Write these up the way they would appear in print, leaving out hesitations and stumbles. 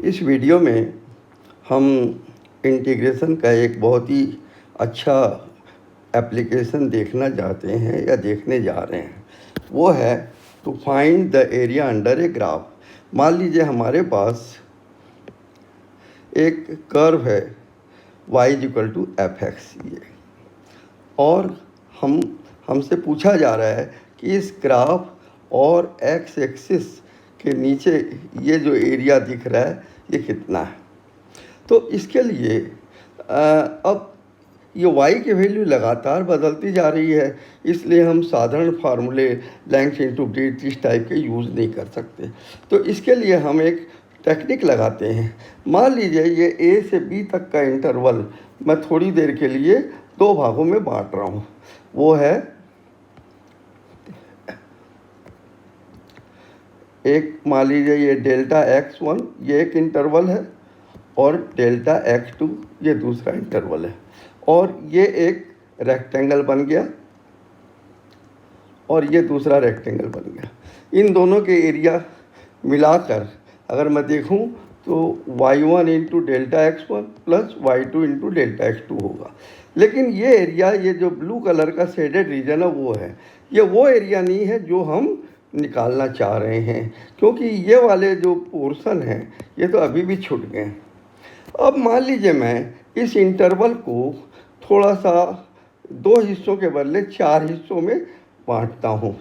इस वीडियो में हम इंटीग्रेशन का एक बहुत ही अच्छा एप्लीकेशन देखना चाहते हैं या देखने जा रहे हैं। वो है to find the area under a graph. मान लीजिए हमारे पास एक कर्व है y=fx ये, और हमसे पूछा जा रहा है कि इस ग्राफ और x एक्सिस के नीचे ये जो एरिया दिख रहा है ये कितना है। तो इसके लिए अब ये y की वैल्यू लगातार बदलती जा रही है, इसलिए हम साधारण फार्मूले लेंथ इंटू ब्रेड्थ इस टाइप के यूज़ नहीं कर सकते। तो इसके लिए हम एक टेक्निक लगाते हैं। मान लीजिए ये a से b तक का इंटरवल मैं थोड़ी देर के लिए दो भागों में बांट रहा हूँ। वो है एक, मान लीजिए ये डेल्टा x1 ये एक इंटरवल है और डेल्टा x2 ये दूसरा इंटरवल है, और ये एक रेक्टेंगल बन गया और ये दूसरा रेक्टेंगल बन गया। इन दोनों के एरिया मिलाकर अगर मैं देखूं तो y1 into delta x1 plus y2 into delta x2 होगा। लेकिन ये एरिया, ये जो ब्लू कलर का शेडेड रीजन है वो है, ये वो एरिया नहीं है जो हम निकालना चाह रहे हैं, क्योंकि ये वाले जो पोर्शन हैं ये तो अभी भी छूट गए। अब मान लीजिए मैं इस इंटरवल को थोड़ा सा दो हिस्सों के बदले चार हिस्सों में बांटता हूँ।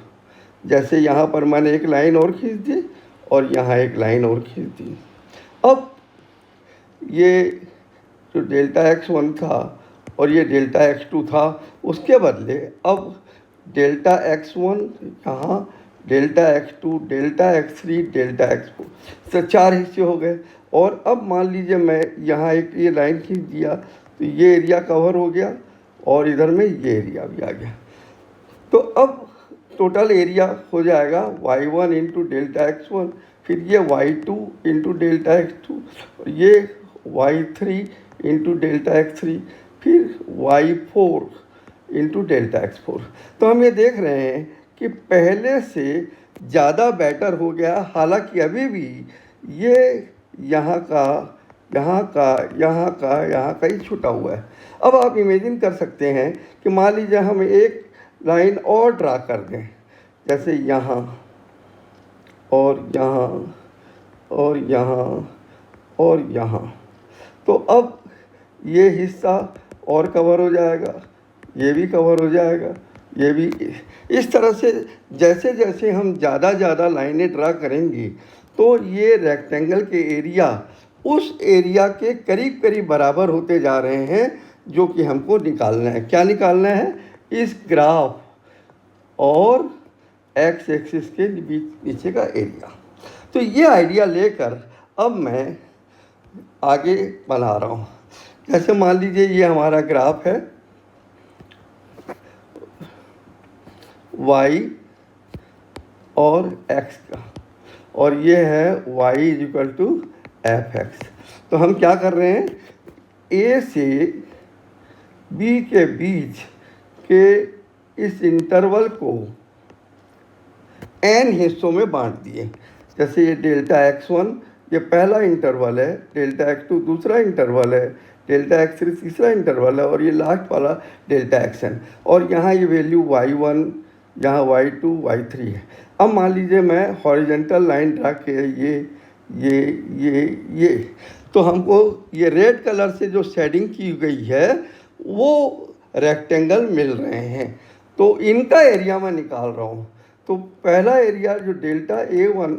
जैसे यहाँ पर मैंने एक लाइन और खींच दी और यहाँ एक लाइन और खींच दी। अब ये जो डेल्टा x1 था और ये डेल्टा x2 था, उसके बदले अब डेल्टा x1 यहाँ, delta x2, delta x3, delta x4 से चार हिस्से हो गए। और अब मान लीजिए मैं यहाँ एक ये लाइन खींच दिया तो ये एरिया कवर हो गया और इधर में ये एरिया भी आ गया। तो अब टोटल एरिया हो जाएगा y1 इंटू डेल्टा x1, फिर ये y2 इंटू डेल्टा x2, और ये y3 इंटू डेल्टा x3, फिर y4 इंटू डेल्टा x4। तो हम ये देख रहे हैं कि पहले से ज़्यादा बेटर हो गया, हालांकि अभी भी ये यहाँ का ही छूटा हुआ है। अब आप इमेजिन कर सकते हैं कि मान लीजिए हम एक लाइन और ड्रा कर दें, जैसे यहाँ और यहाँ और यहाँ और यहाँ, तो अब ये हिस्सा और कवर हो जाएगा, ये भी कवर हो जाएगा, ये भी। इस तरह से जैसे जैसे हम ज़्यादा लाइनें ड्रा करेंगे तो ये रेक्टेंगल के एरिया उस एरिया के करीब करीब बराबर होते जा रहे हैं, जो कि हमको निकालना है। क्या निकालना है? इस ग्राफ और x एक्सिस के नीचे का एरिया। तो ये आइडिया लेकर अब मैं आगे बना रहा हूँ। जैसे मान लीजिए ये हमारा ग्राफ है y और x का, और ये है y=fx। तो हम क्या कर रहे हैं, a से b के बीच के इस इंटरवल को n हिस्सों में बांट दिए। जैसे ये डेल्टा x1 ये पहला इंटरवल है, डेल्टा x2 दूसरा इंटरवल है, डेल्टा x3 तीसरा इंटरवल है, और ये लास्ट वाला डेल्टा xn, और यहाँ ये वैल्यू y1, यहाँ y2, y3 है। अब मान लीजिए मैं हॉरिजेंटल लाइन ड्रा के ये तो हमको ये रेड कलर से जो शेडिंग की गई है वो रेक्टेंगल मिल रहे हैं, तो इनका एरिया मैं निकाल रहा हूँ। तो पहला एरिया जो डेल्टा A1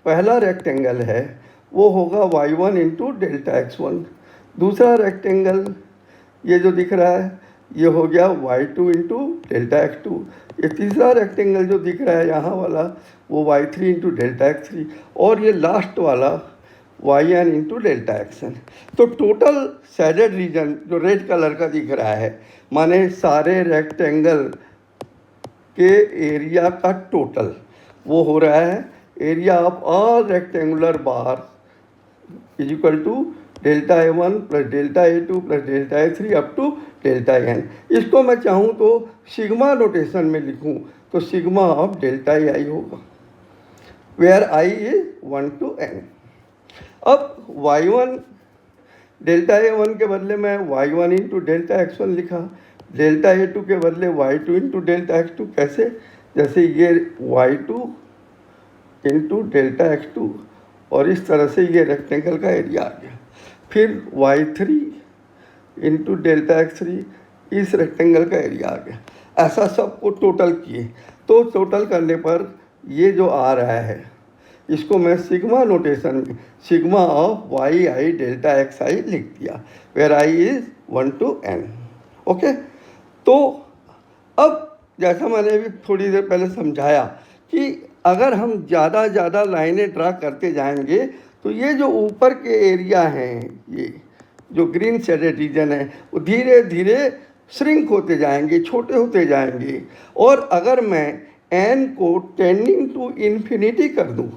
पहला रेक्टेंगल है वो होगा y1 इंटू डेल्टा x1। दूसरा रेक्टेंगल ये जो दिख रहा है ये हो गया y2 इंटू डेल्टा x2। ये तीसरा रेक्टेंगल जो दिख रहा है यहाँ वाला वो y3 इंटू डेल्टा x3, और ये लास्ट वाला yn इंटू डेल्टा xn। तो टोटल शेडेड रीजन जो रेड कलर का दिख रहा है, माने सारे रेक्टेंगल के एरिया का टोटल वो हो रहा है area of all rectangular bar equal to delta A1 plus delta A2 plus delta A3 up to delta n। इसको मैं चाहूँ तो सिग्मा नोटेशन में लिखूँ तो सिग्मा ऑफ डेल्टा आई होगा, where i is 1 to n। अब y1 डेल्टा A1 के बदले मैं y1 इंटू डेल्टा x1 लिखा, डेल्टा A2 के बदले y2 इंटू डेल्टा x2। कैसे? जैसे ये y2 इंटू डेल्टा x2 और इस तरह से ये रेक्टेंगल का एरिया आ गया। फिर y3 इंटू डेल्टा x3, इस रेक्टेंगल का एरिया आ गया। ऐसा सबको टोटल किए तो टोटल करने पर ये जो आ रहा है इसको मैं सिग्मा नोटेशन में sigma of y i delta x i लिख दिया, where i is 1 to n। Okay, तो अब जैसा मैंने अभी थोड़ी देर पहले समझाया कि अगर हम ज़्यादा लाइनें ड्रा करते जाएंगे तो ये जो ऊपर के एरिया हैं, ये जो ग्रीन शेडेड रीजन है, वो धीरे धीरे श्रिंक होते जाएंगे, छोटे होते जाएंगे। और अगर मैं n को टेंडिंग टू इन्फिनिटी कर दूँ,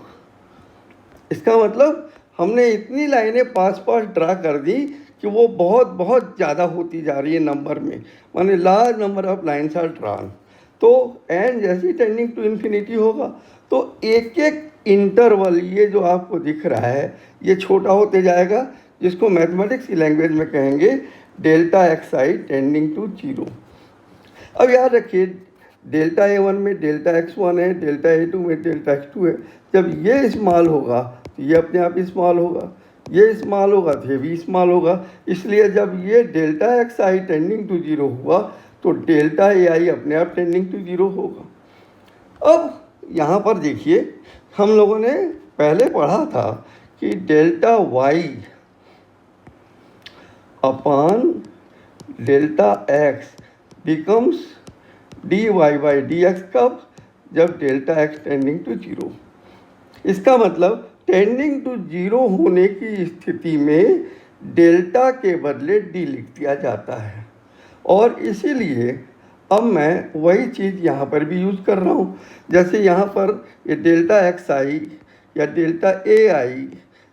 इसका मतलब हमने इतनी लाइनें पास ड्रा कर दी कि वो बहुत ज़्यादा होती जा रही है नंबर में, माने large number of lines are drawn. तो n जैसी टेंडिंग टू इन्फिनिटी होगा तो एक एक इंटरवल ये जो आपको दिख रहा है ये छोटा होते जाएगा, जिसको मैथमेटिक्स की लैंग्वेज में कहेंगे delta x i tending to 0। अब याद रखिए डेल्टा A1 में डेल्टा x1 है, डेल्टा A2 में डेल्टा x2 है। जब ये स्मॉल होगा तो ये अपने आप स्मॉल होगा, ये स्मॉल होगा तो ये भी स्मॉल होगा। इसलिए जब ये delta x i tending to 0 हुआ तो डेल्टा AI अपने आप टेंडिंग टू 0 होगा। अब यहाँ पर देखिए हम लोगों ने पहले पढ़ा था कि delta Y upon delta X becomes dy by dx कब? जब डेल्टा x टेंडिंग टू 0। इसका मतलब टेंडिंग टू 0 होने की स्थिति में डेल्टा के बदले d लिख दिया जाता है। और इसीलिए अब मैं वही चीज़ यहाँ पर भी यूज़ कर रहा हूँ। जैसे यहाँ पर ये डेल्टा एक्स आई या डेल्टा ए आई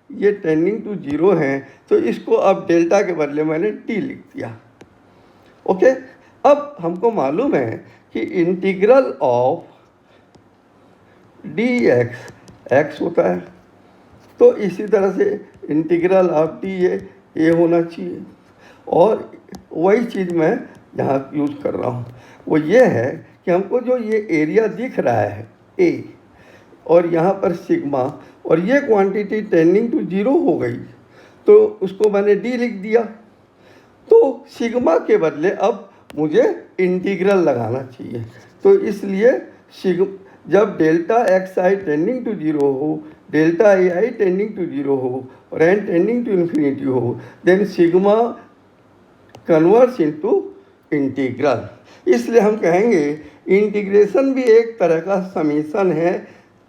ये टेंडिंग टू 0 हैं, तो इसको अब डेल्टा के बदले मैंने d लिख दिया। ओके, अब हमको मालूम है कि इंटीग्रल ऑफ डी एक्स होता है, तो इसी तरह से इंटीग्रल ऑफ डी ए होना चाहिए। और वही चीज़ मैं यहाँ यूज़ कर रहा हूँ, वो ये है कि हमको जो ये एरिया दिख रहा है ए और यहाँ पर सिग्मा, और ये क्वांटिटी टेंडिंग टू 0 हो गई तो उसको मैंने डी लिख दिया। तो सिग्मा के बदले अब मुझे इंटीग्रल लगाना चाहिए, तो इसलिए जब delta x i tending to 0 हो, delta a i tending to 0 हो और एन टेंडिंग टू इन्फिनिटी हो, then sigma converts into integral. इसलिए हम कहेंगे इंटीग्रेशन भी एक तरह का समेशन है।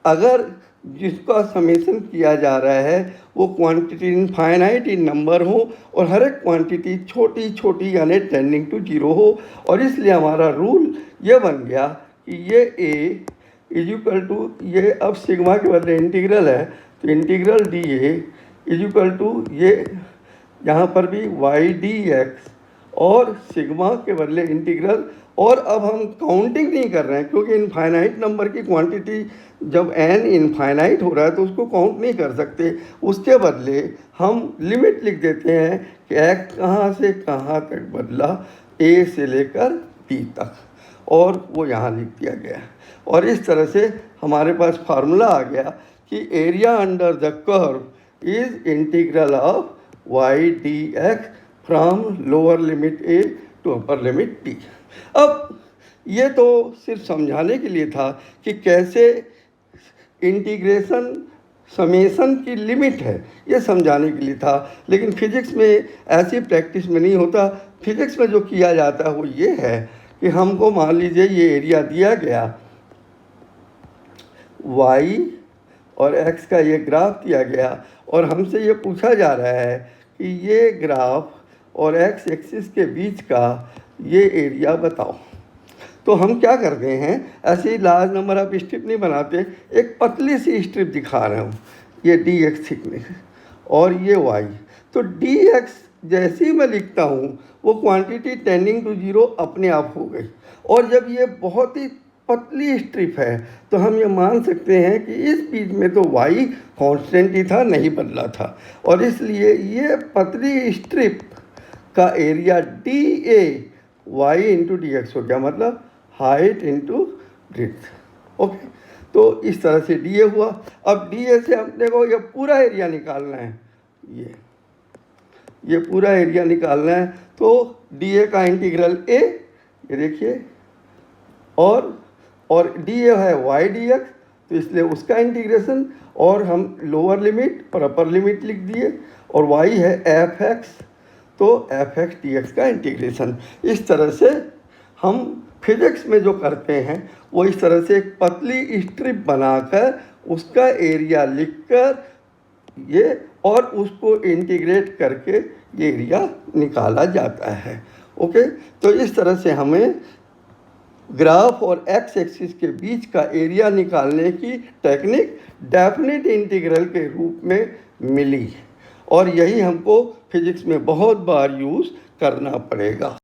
अगर जिसका समेशन किया जा रहा है वो क्वांटिटी इनफाइनाइट इन नंबर हो और हर एक क्वांटिटी छोटी छोटी यानी टेंडिंग टू 0 हो। और इसलिए हमारा रूल ये बन गया कि ये ए इज इक्वल टू, ये अब सिग्मा के बदले इंटीग्रल है तो integral d a is equal to ये यहाँ पर भी वाई डी एक्स और सिग्मा के बदले इंटीग्रल। और अब हम काउंटिंग नहीं कर रहे हैं क्योंकि इनफाइनाइट नंबर की क्वांटिटी जब n इनफाइनाइट हो रहा है तो उसको काउंट नहीं कर सकते। उसके बदले हम लिमिट लिख देते हैं कि x कहाँ से कहाँ तक बदला, a से लेकर b तक, और वो यहाँ लिख दिया गया। और इस तरह से हमारे पास फार्मूला आ गया कि area under the curve is integral of y d x from lower limit a to upper limit t। अब ये तो सिर्फ समझाने के लिए था कि कैसे इंटीग्रेशन समेशन की लिमिट है, ये समझाने के लिए था। लेकिन फिजिक्स में ऐसी प्रैक्टिस में नहीं होता। फिजिक्स में जो किया जाता है वो ये है कि हमको मान लीजिए ये एरिया दिया गया, y और x का ये ग्राफ दिया गया और हमसे ये पूछा जा रहा है कि ये ग्राफ और x एक्सिस के बीच का ये एरिया बताओ। तो हम क्या करते हैं, ऐसे ही लार्ज नंबर ऑफ स्ट्रिप नहीं बनाते, एक पतली सी स्ट्रिप दिखा रहा हूँ, ये डी एक्स थिकनेस और ये वाई। तो डी एक्स जैसे ही मैं लिखता हूँ वो क्वांटिटी टेंडिंग टू 0 अपने आप हो गई। और जब ये बहुत ही पतली स्ट्रिप है तो हम ये मान सकते हैं कि इस बीच में तो y कांस्टेंट ही था, नहीं बदला था, और इसलिए ये पतली स्ट्रिप का area d a y into d x हो गया, मतलब हाइट इंटू ब्रेड्थ। ओके, तो इस तरह से डी ए हुआ। अब डी ए से अपने को ये पूरा एरिया निकालना है, ये पूरा एरिया निकालना है, तो डी ए का इंटीग्रल ए, ये देखिए, और डी ए है वाई डी एक्स, तो इसलिए उसका इंटीग्रेशन, और हम लोअर लिमिट और अपर लिमिट लिख दिए, और वाई है एफ एक्स, तो एफ एक्स डी एक्स का इंटीग्रेशन। इस तरह से हम फिजिक्स में जो करते हैं वो इस तरह से एक पतली स्ट्रिप बनाकर उसका एरिया लिखकर ये, और उसको इंटीग्रेट करके ये एरिया निकाला जाता है। ओके, तो इस तरह से हमें ग्राफ और एक्स एक्सिस के बीच का एरिया निकालने की टेक्निक डेफिनेट इंटीग्रल के रूप में मिली, और यही हमको फिजिक्स में बहुत बार यूज़ करना पड़ेगा।